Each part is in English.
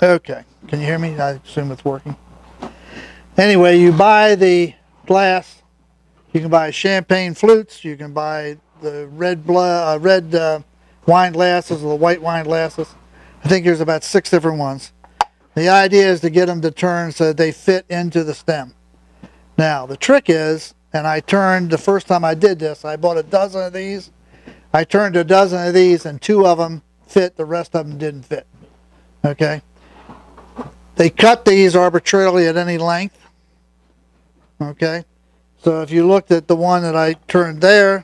Okay, can you hear me? I assume it's working. Anyway, you buy the glass. You can buy champagne flutes. You can buy the red wine glasses or the white wine glasses. I think there's about 6 different ones. The idea is to get them to turn so that they fit into the stem. Now, the trick is, and I turned, the first time I did this, I bought a dozen of these. I turned a dozen of these and 2 of them fit, the rest of them didn't fit. Okay? They cut these arbitrarily at any length. Okay? So if you looked at the one that I turned there,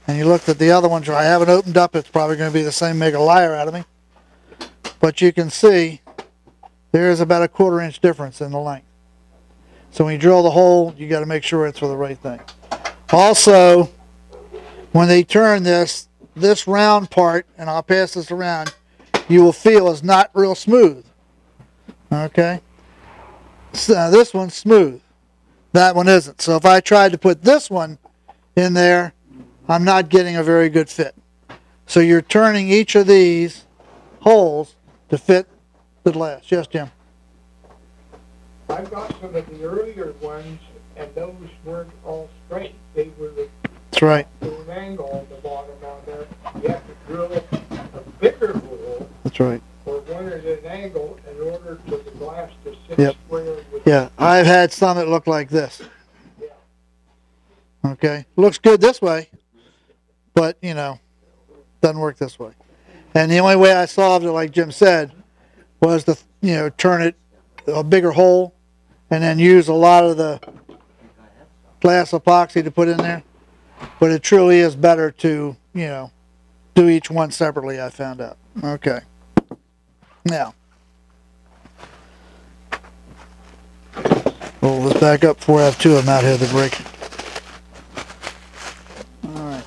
and you looked at the other ones, I haven't opened up, it's probably going to be the same, make a liar out of me. But you can see there's about a 1/4 inch difference in the length. So when you drill the hole, you got to make sure it's for the right thing. Also, when they turn this round part, and I'll pass this around, you will feel is not real smooth. Okay? So this one's smooth. That one isn't. So if I tried to put this one in there, I'm not getting a very good fit. So you're turning each of these holes to fit the glass. Yes, Jim? I've got some of the earlier ones, and those weren't all straight. They were That's right. an angle on the bottom on there. You have to drill a bigger hole. That's right. Or one at an angle in order for the glass to sit square with. Yeah, I've had some that look like this. Yeah. Okay, looks good this way, but you know, doesn't work this way. And the only way I solved it, like Jim said, was to turn it a bigger hole, and then use a lot of the glass epoxy to put in there. But it truly is better to do each one separately. I found out. Okay. Now, well, let's back up before I have 2 of them out here to break. Alright.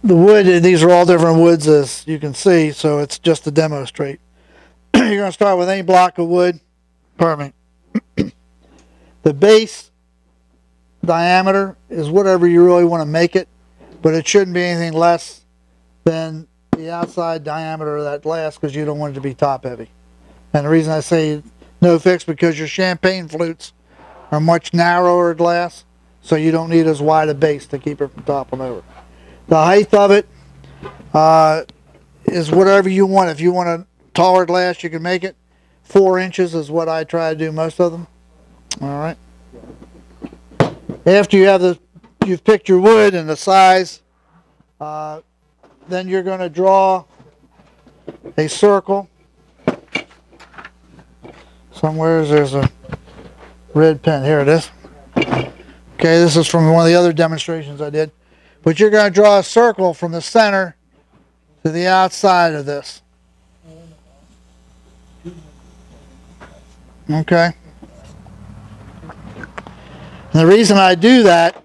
The wood, these are all different woods as you can see, so it's just to demonstrate. You're going to start with any block of wood. Pardon me. The base diameter is whatever you really want to make it, but it shouldn't be anything less than the outside diameter of that glass, because you don't want it to be top heavy. And the reason I say no fix, because your champagne flutes are much narrower glass, so you don't need as wide a base to keep it from toppling over. The height of it is whatever you want. If you want a taller glass, you can make it. 4 inches is what I try to do most of them. All right. After you've picked your wood and the size, then you're going to draw a circle. Somewhere there's a red pen. Here it is. Okay, this is from one of the other demonstrations I did. But you're going to draw a circle from the center to the outside of this. Okay. And the reason I do that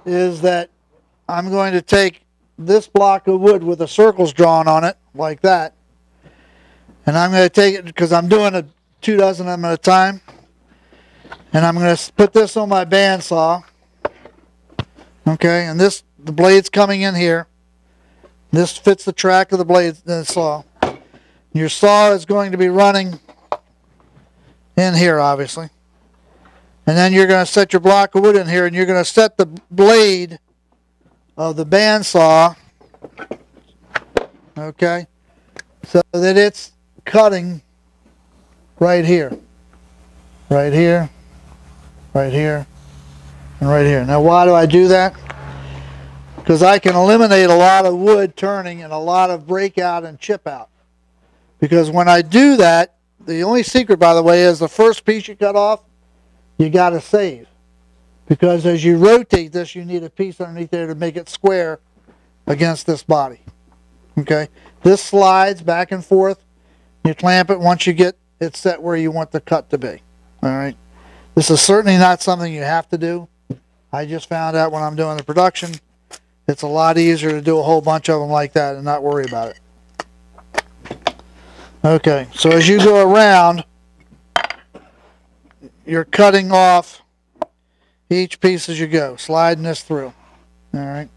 is that I'm going to take this block of wood with the circles drawn on it, like that, and I'm going to take it, because I'm doing 2 dozen of them at a time, and I'm going to put this on my bandsaw. Okay, and the blade's coming in here. This fits the track of the blade, the saw. Your saw is going to be running in here, obviously. And then you're going to set your block of wood in here, and you're going to set the blade of the bandsaw, okay, so that it's cutting right here, right here, right here, and right here. Now, why do I do that? Because I can eliminate a lot of wood turning and a lot of breakout and chip out. Because when I do that, the only secret, by the way, is the first piece you cut off, you got to save. Because as you rotate this, you need a piece underneath there to make it square against this body. Okay? This slides back and forth. You clamp it once you get it set where you want the cut to be. Alright? This is certainly not something you have to do. I just found out when I'm doing the production, it's a lot easier to do a whole bunch of them like that and not worry about it. Okay, so as you go around, you're cutting off each piece as you go, sliding this through. Alright.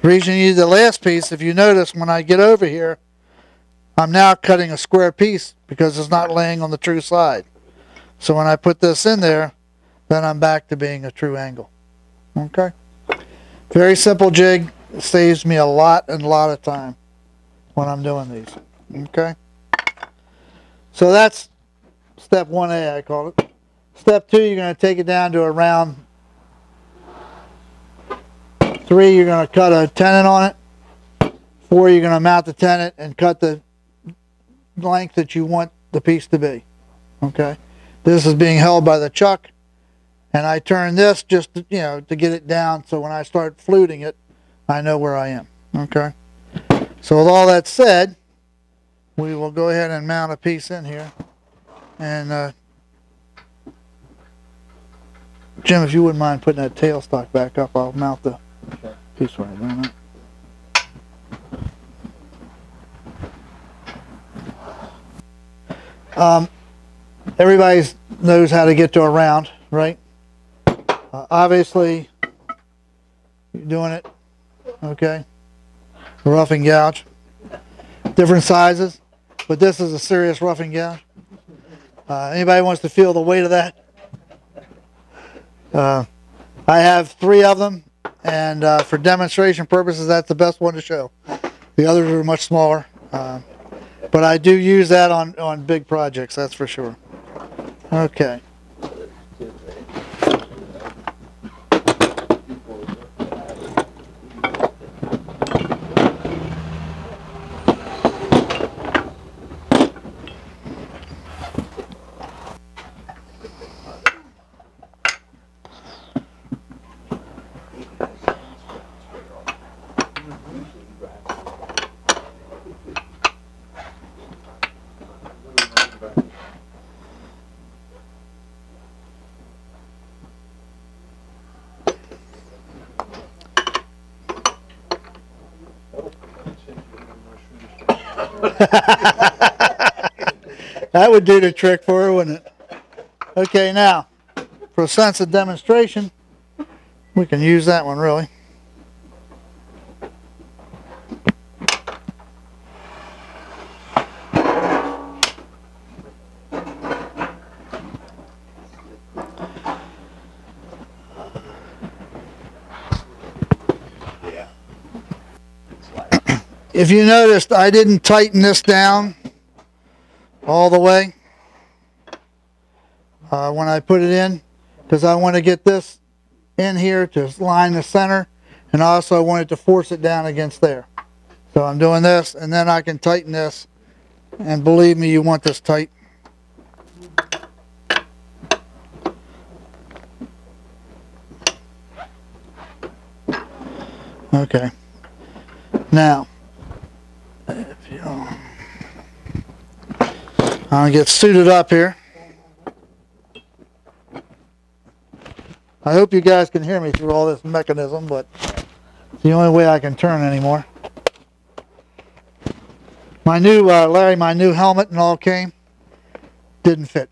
The The reason you need the last piece, if you notice, when I get over here, I'm now cutting a square piece because it's not laying on the true side. So when I put this in there, then I'm back to being a true angle. Okay? Very simple jig. It saves me a lot of time when I'm doing these. Okay? So that's step 1A, I call it. Step 2, you're going to take it down to around 3, you're going to cut a tenon on it. 4, you're going to mount the tenon and cut the length that you want the piece to be. Okay? This is being held by the chuck, and I turn this just to, to get it down, so when I start fluting it, I know where I am. Okay? So with all that said, we will go ahead and mount a piece in here. And Jim, if you wouldn't mind putting that tailstock back up, I'll mount the piece right there. Everybody knows how to get to a round, right? Obviously, you're doing it, okay? Rough and gouge. Different sizes, but this is a serious rough and gouge. Anybody wants to feel the weight of that? I have 3 of them, and for demonstration purposes, that's the best one to show. The others are much smaller, but I do use that on big projects, that's for sure. Okay. That would do the trick for her, wouldn't it? Okay, now, for a sense of demonstration, we can use that one really. If you noticed, I didn't tighten this down all the way when I put it in, because I want to get this in here to line the center, and also I wanted to force it down against there. So I'm doing this, and then I can tighten this, and believe me, you want this tight. Okay. Now, I'll get suited up here. I hope you guys can hear me through all this mechanism, but it's the only way I can turn anymore. My new, Larry, my new helmet and all came, didn't fit.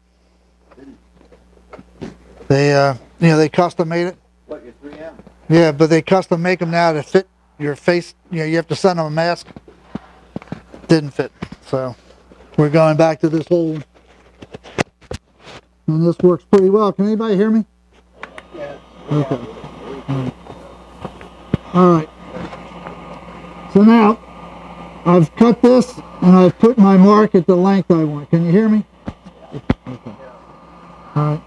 They, they custom made it. What, your 3M? Yeah, but they custom make them now to fit your face. You have to send them a mask. Didn't fit, so we're going back to this old, and this works pretty well. Can anybody hear me? Yeah. Okay. All right. So now I've cut this and I've put my mark at the length I want. Can you hear me? Okay. All right.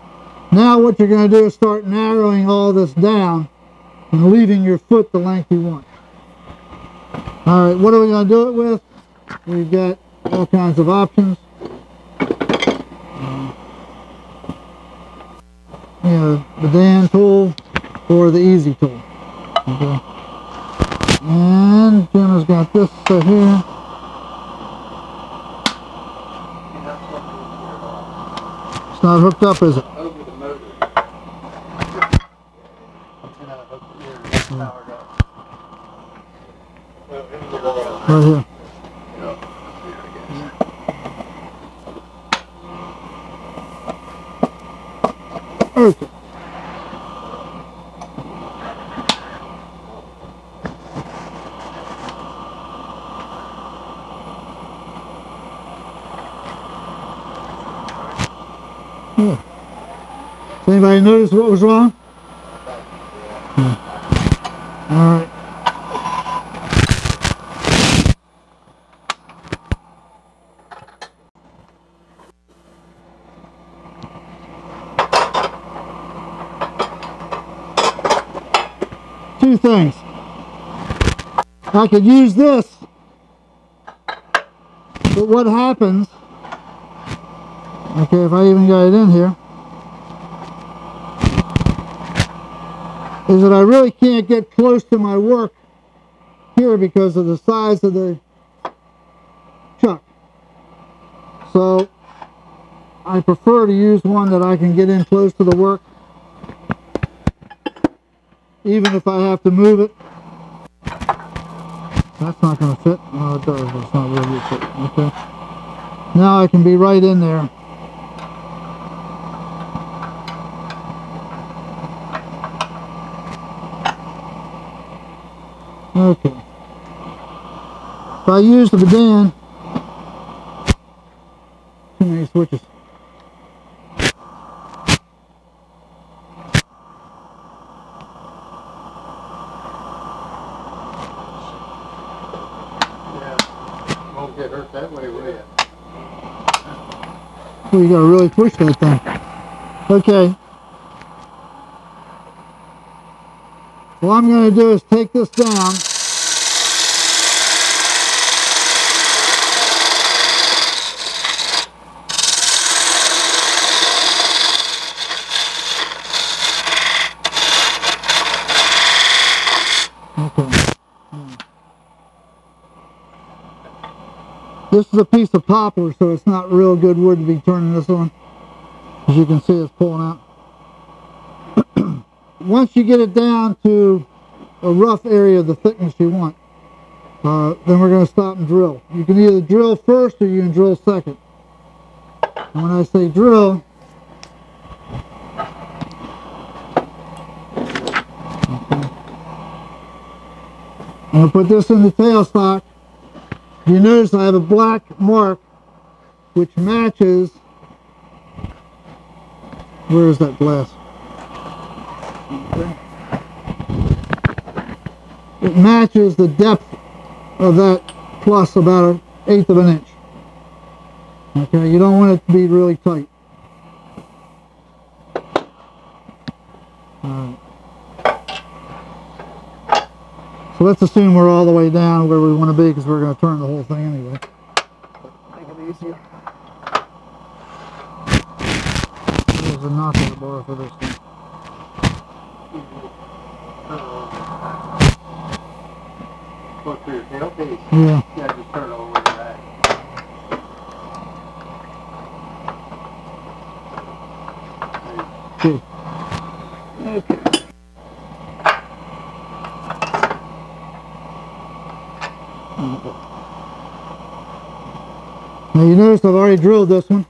Now what you're going to do is start narrowing all this down and leaving your foot the length you want. All right. What are we going to do it with? We've got all kinds of options. The Dan tool or the easy tool. Okay. And Jim has got this here. It's not hooked up, is it? Over the motor. Right here. Okay. Yeah. Does anybody notice what was wrong? All right. Two things. I could use this, but what happens, okay, if I even got it in here, is that I really can't get close to my work here because of the size of the chuck. So I prefer to use one that I can get in close to the work, even if I have to move it. That's not going to fit. No, it does, but it's not really fit. Okay. Now I can be right in there. Okay. If I use the Bedan, too many switches. Won't get hurt that way, will you? Well, you got to really push that thing. Okay. What I'm going to do is take this down. Okay. This is a piece of poplar, so it's not real good wood to be turning this on. As you can see, it's pulling out. Once you get it down to a rough area of the thickness you want, then we're going to stop and drill. You can either drill first or you can drill second. And when I say drill, okay, I'm going to put this in the tailstock. You notice I have a black mark which matches, where is that glass? Okay. It matches the depth of that plus about 1/8 of an inch. Okay, you don't want it to be really tight. Alright. So let's assume we're all the way down where we want to be, because we're going to turn the whole thing anyway. Make it easier. There's a knocker bar for this thing. Look for your tailpiece. Yeah. Yeah, just turn it over where you're at. Cool. Okay. Now you notice I've already drilled this one.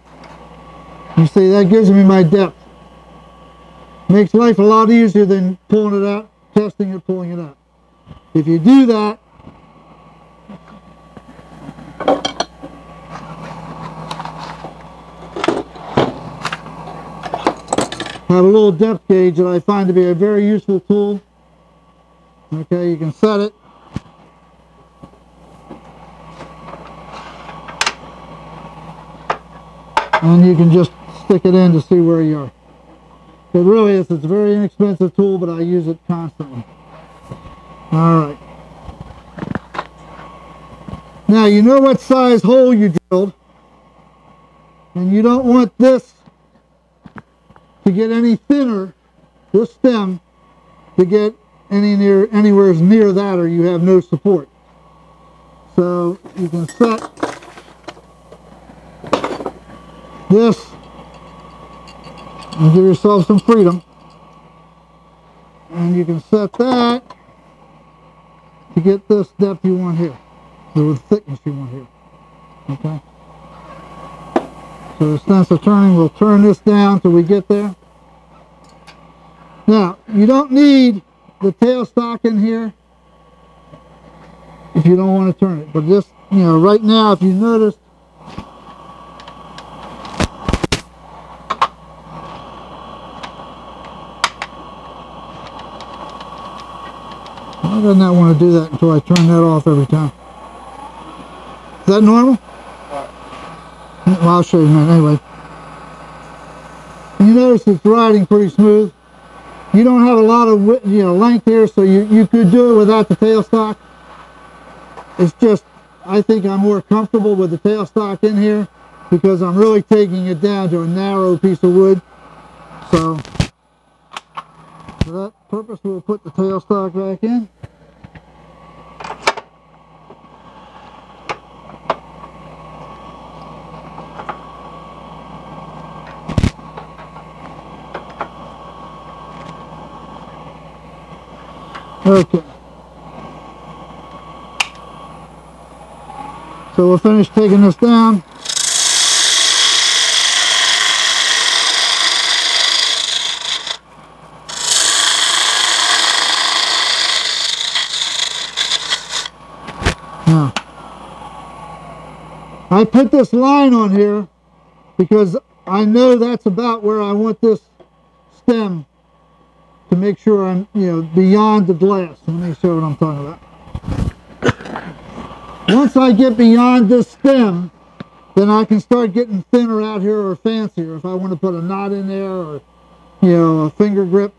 You see, that gives me my depth. Makes life a lot easier than pulling it out, testing it, pulling it out. If you do that, have a little depth gauge that I find to be a very useful tool. Okay, you can set it. And you can just stick it in to see where you are. It really is, it's a very inexpensive tool, but I use it constantly. Alright. Now you know what size hole you drilled, and you don't want this to get any thinner, this stem, to get anywhere near that, or you have no support. So you can set this and give yourself some freedom, and you can set that to get this depth you want here, or the thickness you want here. Okay, so the sense of turning, we'll turn this down till we get there. Now you don't need the tailstock in here if you don't want to turn it, but just, you know, right now, if you notice, I do not want to do that until I turn that off every time. Is that normal? Well, I'll show you in a minute anyway. You notice it's riding pretty smooth. You don't have a lot of length here, so you could do it without the tailstock. It's just, I think I'm more comfortable with the tailstock in here because I'm really taking it down to a narrow piece of wood. So, for that purpose, we'll put the tailstock back in. Okay. So we'll finish taking this down. Now, I put this line on here because I know that's about where I want this stem to make sure I'm, beyond the glass. Let me show what I'm talking about. Once I get beyond this stem, then I can start getting thinner out here or fancier if I want to put a knot in there or, a finger grip.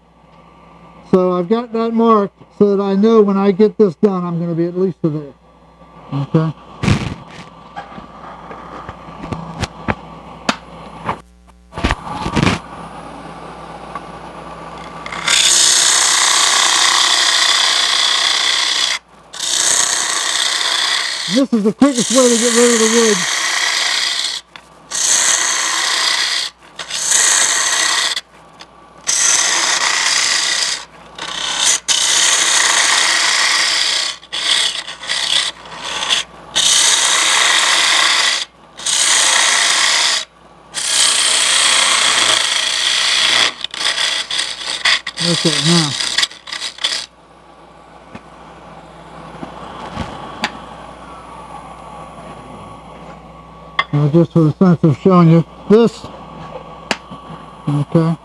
So I've got that marked so that I know when I get this done, I'm going to be at least to there. Okay. This is the quickest way to get rid of the wood. Okay, now. Just for the sense of showing you this. Okay.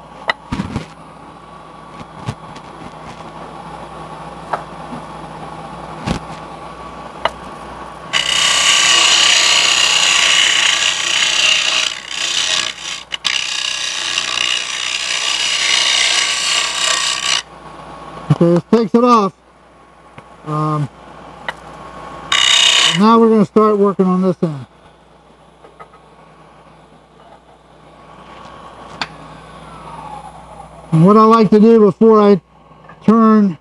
Okay, this takes it off. Now we're going to start working on this end. And what I like to do before I turn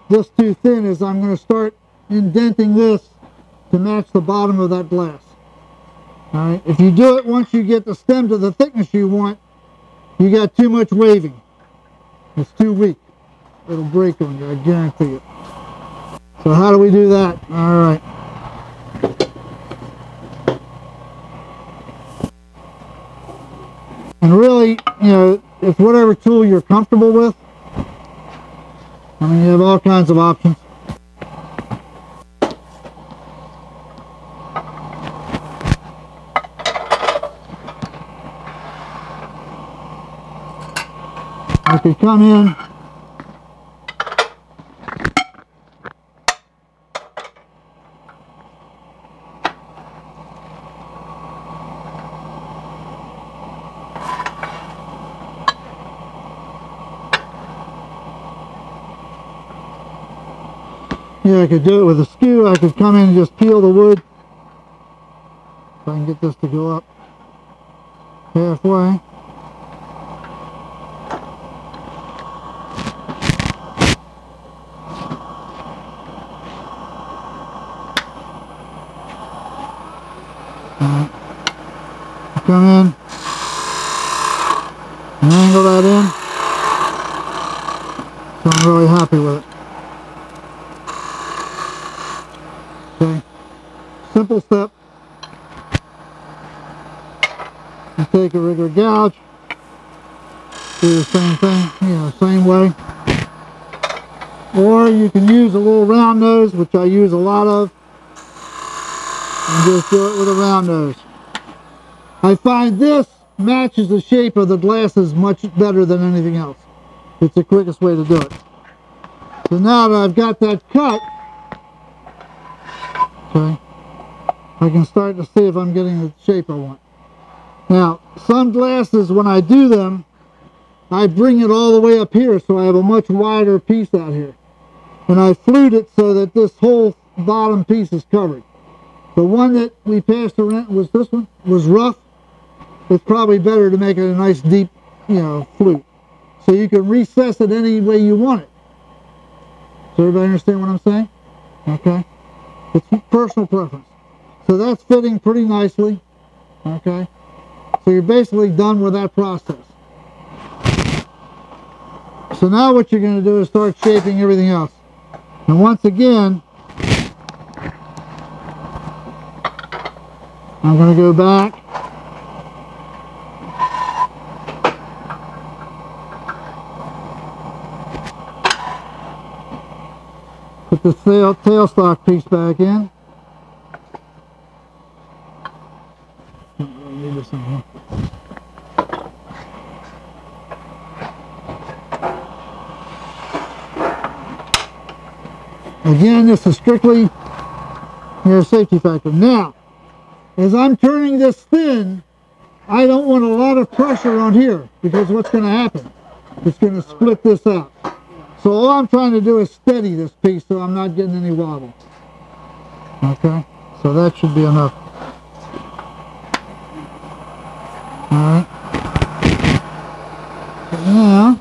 this too thin is I'm going to start indenting this to match the bottom of that glass. Alright, if you do it once you get the stem to the thickness you want, you got too much waving. It's too weak. It'll break on you, I guarantee it. So how do we do that? Alright. And really, it's whatever tool you're comfortable with. I mean, you have all kinds of options. I could come in I could do it with a skew. I could come in and just peel the wood. If I can get this to go up halfway. Alright. Come in and angle that in. So I'm really happy with it. Okay, simple step. You take a regular gouge, do the same thing, same way. Or you can use a little round nose, which I use a lot of, and just do it with a round nose. I find this matches the shape of the glasses much better than anything else. It's the quickest way to do it. So now that I've got that cut, okay, I can start to see if I'm getting the shape I want. Now, some glasses, when I do them, I bring it all the way up here, so I have a much wider piece out here. And I flute it so that this whole bottom piece is covered. The one that we passed around was this one, was rough. It's probably better to make it a nice deep, flute. So you can recess it any way you want it. Does everybody understand what I'm saying? Okay. It's personal preference. So that's fitting pretty nicely. Okay. So you're basically done with that process. So now what you're going to do is start shaping everything else. And once again, I'm going to go back. Put the tailstock piece back in. Need this in here. Again, this is strictly your safety factor. Now, as I'm turning this thin, I don't want a lot of pressure on here, because what's going to happen? It's going to split this out. So all I'm trying to do is steady this piece so I'm not getting any wobble. Okay, so that should be enough. Alright. So now,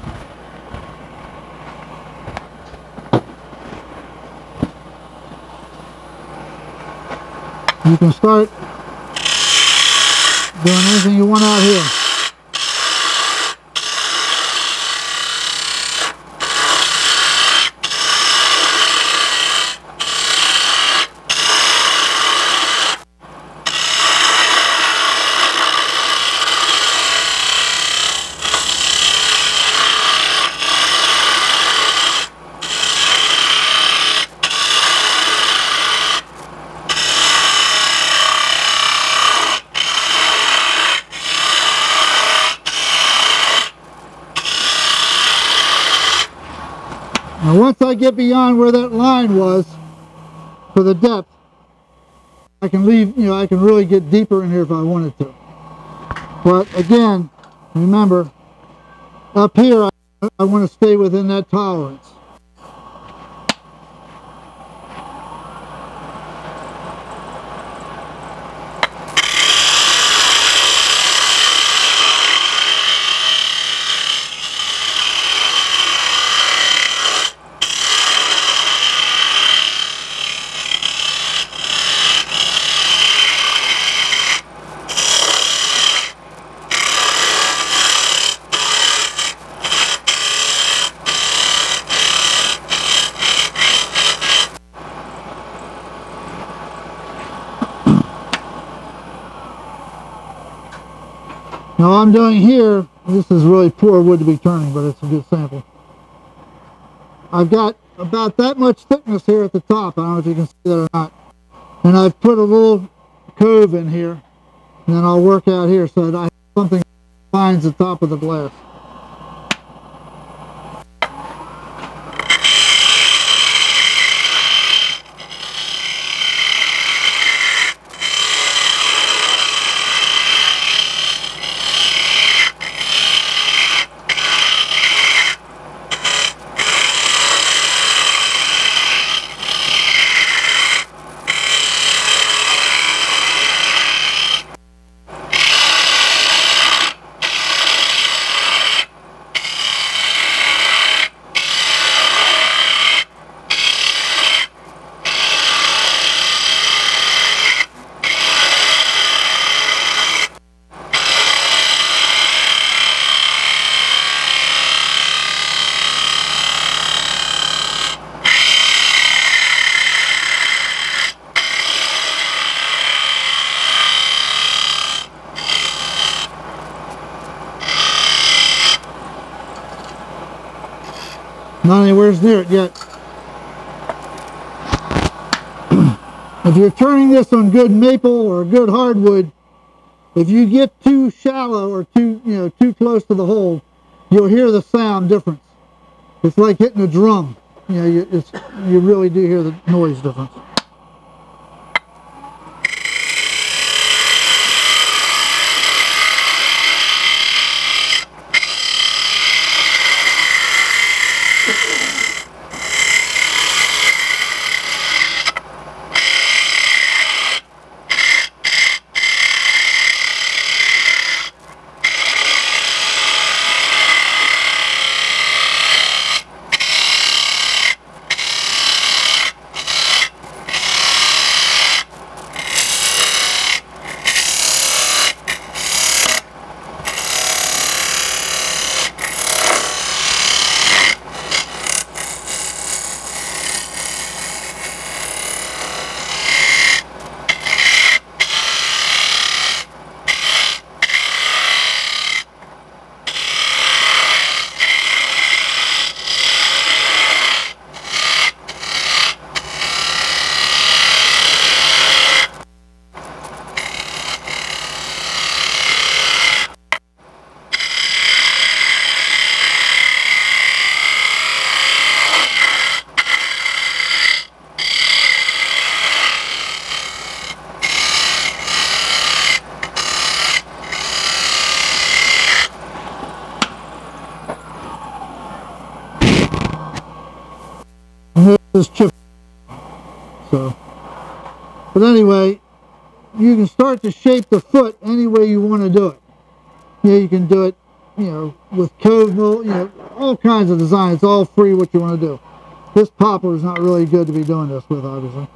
you can start doing anything you want out here. Now once I get beyond where that line was for the depth, I can leave, I can really get deeper in here if I wanted to. But again, remember, up here I want to stay within that tolerance. Now all I'm doing here, this is really poor wood to be turning, but it's a good sample. I've got about that much thickness here at the top. I don't know if you can see that or not. And I've put a little cove in here, and then I'll work out here so that I have something that finds the top of the glass. Not anywhere near it yet. If you're turning this on good maple or good hardwood, if you get too shallow or too close to the hole, you'll hear the sound difference. It's like hitting a drum. you know, you really do hear the noise difference. This chip. So, but anyway, you can start to shape the foot any way you want to do it. You know, you can do it, you know, with code mold, you know, all kinds of designs. It's all free what you want to do. This poplar is not really good to be doing this with, obviously.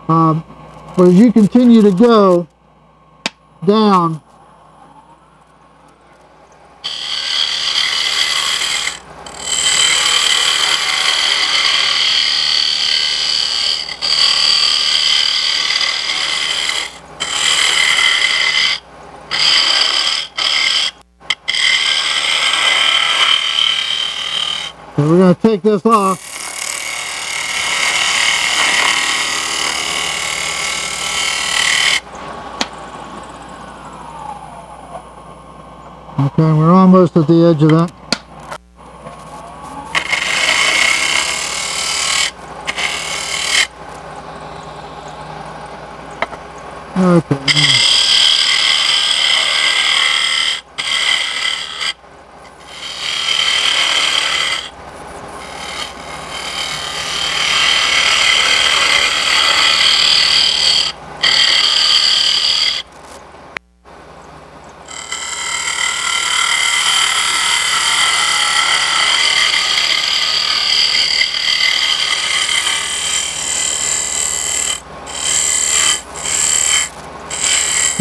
But as you continue to go down, so we're going to take this off. Okay, we're almost at the edge of that. Okay.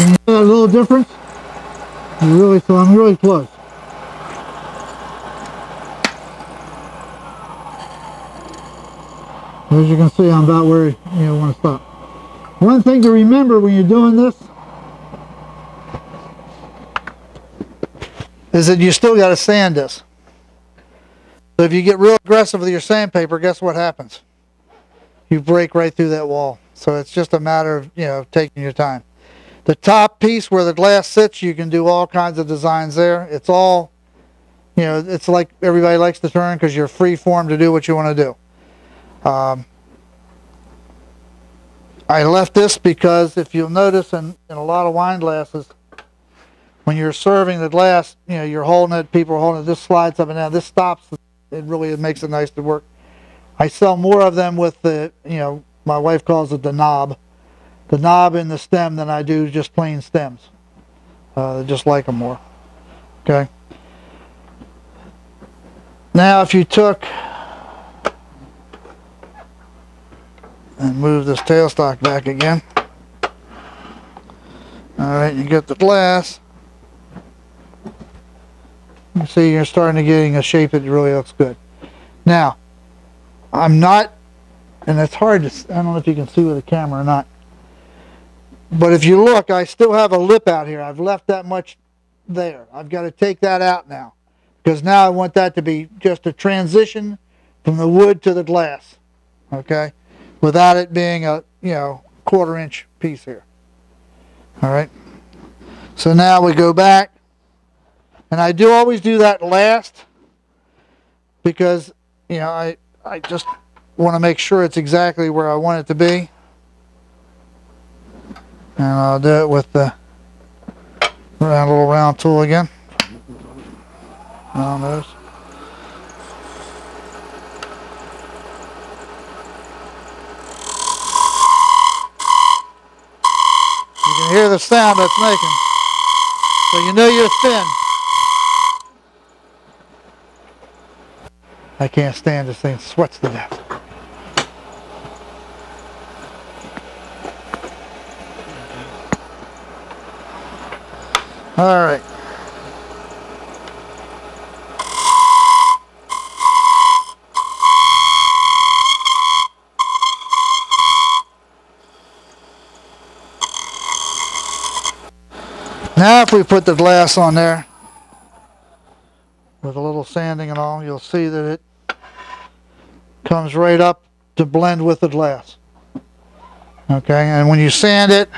Can you hear that little difference? So I'm really close. As you can see, I'm about where you want to stop. One thing to remember when you're doing this is that you still got to sand this. So if you get real aggressive with your sandpaper, guess what happens? You break right through that wall. So it's just a matter of, you know, taking your time. The top piece where the glass sits, you can do all kinds of designs there. It's all, you know, it's like everybody likes to turn because you're free form to do what you want to do. I left this because if you'll notice in a lot of wine glasses, when you're serving the glass, you know, you're holding it, people are holding it, this slides up and down, this stops, it makes it nice to work. I sell more of them with the, you know, my wife calls it the knob in the stem than I do just plain stems. I just like them more. Okay. Now if you took and move this tailstock back again. Alright, you get the glass. You see you're starting to getting a shape that really looks good. Now, I'm not, and it's hard to, I don't know if you can see with the camera or not, but if you look, I still have a lip out here. I've left that much there. I've got to take that out now, because now I want that to be just a transition from the wood to the glass, okay, without it being a, you know, 1/4 inch piece here. All right, so now we go back, and I do always do that last, because, you know, I just want to make sure it's exactly where I want it to be. And I'll do it with the little round tool again. On those. You can hear the sound that's making. So you know you're thin. I can't stand this thing. It sweats to death. All right. Now if we put the glass on there with a little sanding and all, you'll see that it comes right up to blend with the glass. Okay, and when you sand it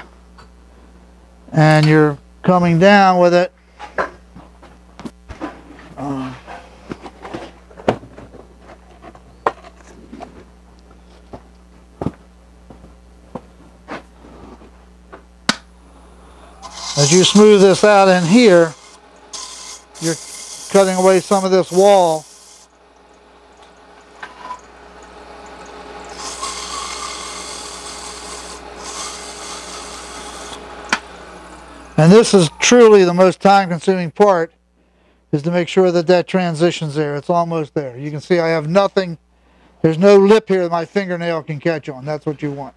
and you're coming down with it, as you smooth this out in here, you're cutting away some of this wall. And this is truly the most time-consuming part, is to make sure that that transition's there. It's almost there. You can see I have nothing. There's no lip here that my fingernail can catch on. That's what you want.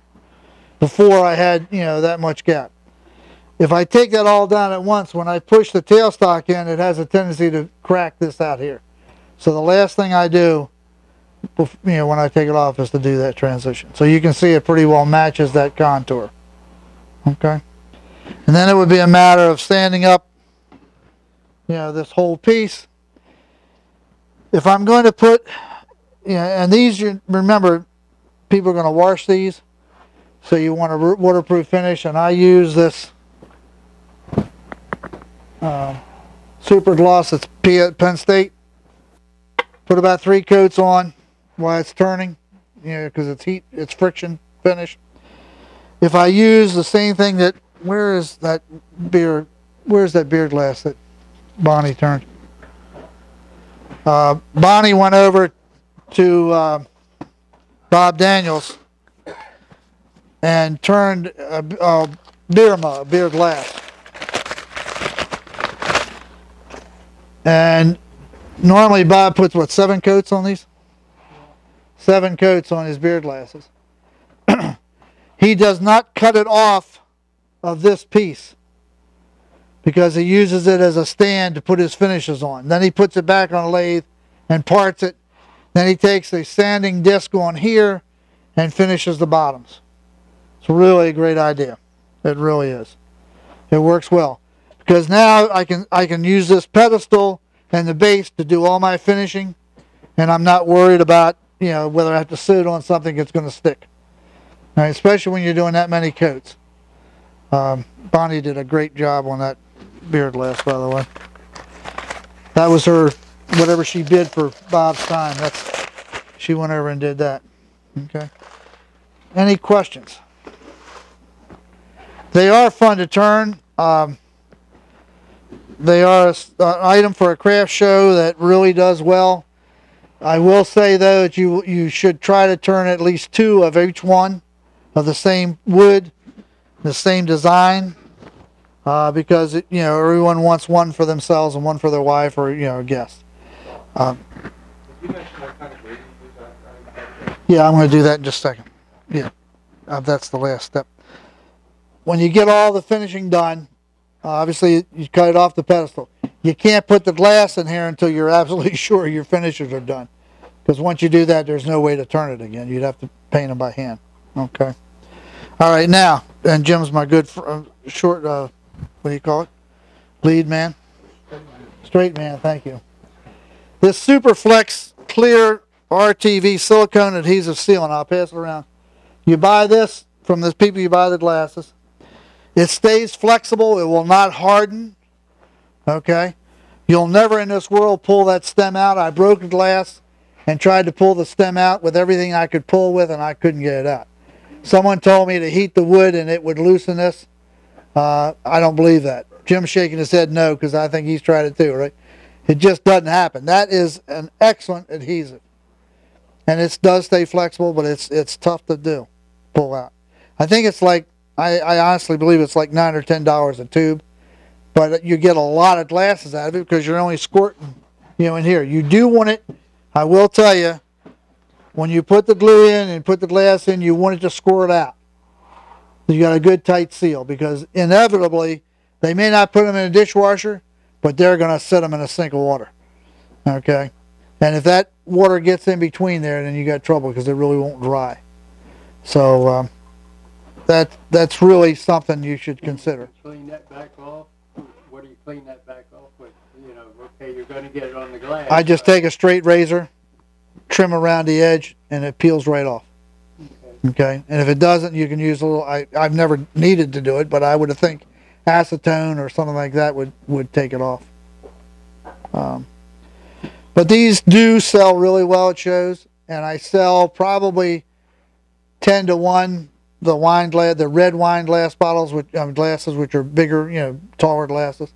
Before I had, you know, that much gap. If I take that all down at once, when I push the tailstock in, it has a tendency to crack this out here. So the last thing I do, you know, when I take it off, is to do that transition. So you can see it pretty well matches that contour. Okay? And then it would be a matter of standing up, you know, this whole piece. If I'm going to put, you know, and these, you remember, people are going to wash these, so you want a waterproof finish, and I use this super gloss that's Penn State. Put about 3 coats on while it's turning, you know, because it's heat, it's friction finish. If I use the same thing that, where's that beer glass that Bonnie turned? Bonnie went over to Bob Daniels and turned a beer glass. And normally Bob puts, what, 7 coats on these? 7 coats on his beer glasses. He does not cut it off of this piece because he uses it as a stand to put his finishes on. Then he puts it back on a lathe and parts it. Then he takes a sanding disc on here and finishes the bottoms. It's really a great idea. It really is. It works well. Because now I can use this pedestal and the base to do all my finishing, and I'm not worried about, you know, whether I have to sit on something that's going to stick. All right, especially when you're doing that many coats. Bonnie did a great job on that beer glass, by the way. That was her, whatever she did for Bob's time. She went over and did that. Okay. Any questions? They are fun to turn. They are an item for a craft show that really does well. I will say though that you should try to turn at least 2 of each one of the same wood, the same design, because you know, everyone wants one for themselves and one for their wife or, you know, a guest. Yeah, I'm going to do that in just a second. Yeah, that's the last step. When you get all the finishing done, obviously you cut it off the pedestal. You can't put the glass in here until you're absolutely sure your finishes are done. Because once you do that, there's no way to turn it again. You'd have to paint them by hand. Okay. All right, now, and Jim's my good short, what do you call it? Lead man? Straight man, thank you. This Superflex Clear RTV silicone adhesive sealant, I'll pass it around. You buy this from the people you buy the glasses. It stays flexible. It will not harden. Okay? You'll never in this world pull that stem out. I broke the glass and tried to pull the stem out with everything I could pull with, and I couldn't get it out. Someone told me to heat the wood and it would loosen this. I don't believe that. Jim's shaking his head no, because I think he's tried it too, right? It just doesn't happen. That is an excellent adhesive. And it does stay flexible, but it's tough to do, pull out. I think it's like, I honestly believe it's like $9 or $10 a tube, but you get a lot of glasses out of it because you're only squirting, in here. You do want it, I will tell you, when you put the glue in and put the glass in, you want it to squirt out. You got a good tight seal, because inevitably, they may not put them in a dishwasher, but they're going to set them in a sink of water. Okay? And if that water gets in between there, then you got trouble, because it really won't dry. So that's really something you should consider. Clean that back off. What do you clean that back off with? Okay, you're going to get it on the glass. I just take a straight razor, trim around the edge, and it peels right off. Okay, and if it doesn't, you can use a little. I've never needed to do it, but I would think acetone or something like that would take it off. But these do sell really well at shows, and I sell probably 10 to 1 the wine glass, the red wine glass bottles, which glasses which are bigger, taller glasses,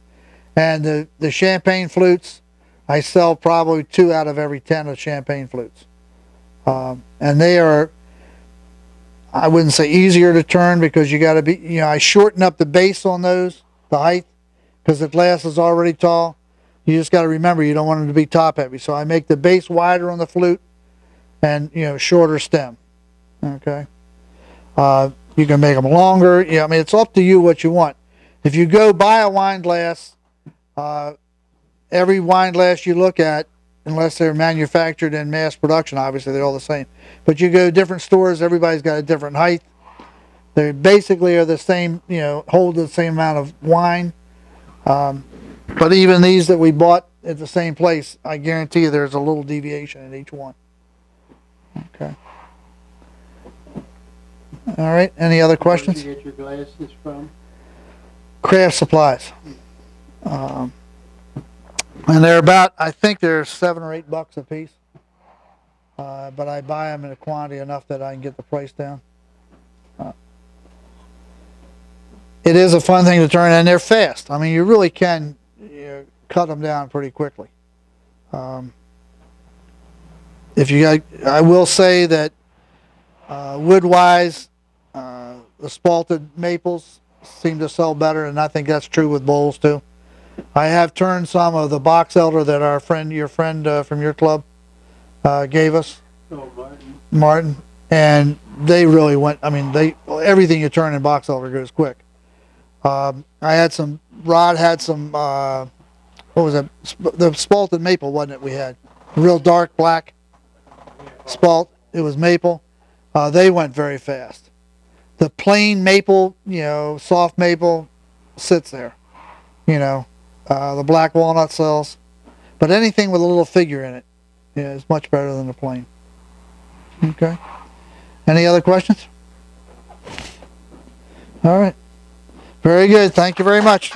and the champagne flutes. I sell probably 2 out of every 10 of champagne flutes, and they are, I wouldn't say easier to turn, because you got to be, I shorten up the base on those, the height, because the glass is already tall. You just got to remember, you don't want them to be top heavy. So I make the base wider on the flute and, shorter stem. Okay. You can make them longer. It's up to you what you want. If you go buy a wine glass, every wine glass you look at, unless they're manufactured in mass production, obviously they're all the same. But you go to different stores, everybody's got a different height. They basically are the same, hold the same amount of wine. But even these that we bought at the same place, I guarantee you there's a little deviation in each one. Okay. All right, any other questions? Where do you get your glasses from? Craft Supplies. And they're about, I think they're $7 or $8 a piece. But I buy them in a quantity enough that I can get the price down. It is a fun thing to turn, and they're fast. I mean, you really can cut them down pretty quickly. I will say that wood-wise, the spalted maples seem to sell better, and I think that's true with bowls too. I have turned some of the box elder that your friend from your club gave us. Oh, Martin, and they really went. I mean, everything you turn in box elder goes quick. Rod had some. What was it? The spalted maple, wasn't it? We had real dark black spalt. It was maple. They went very fast. The plain maple, soft maple, sits there. The black walnut sells, but anything with a little figure in it is much better than the plain. Okay. Any other questions? All right. Very good. Thank you very much.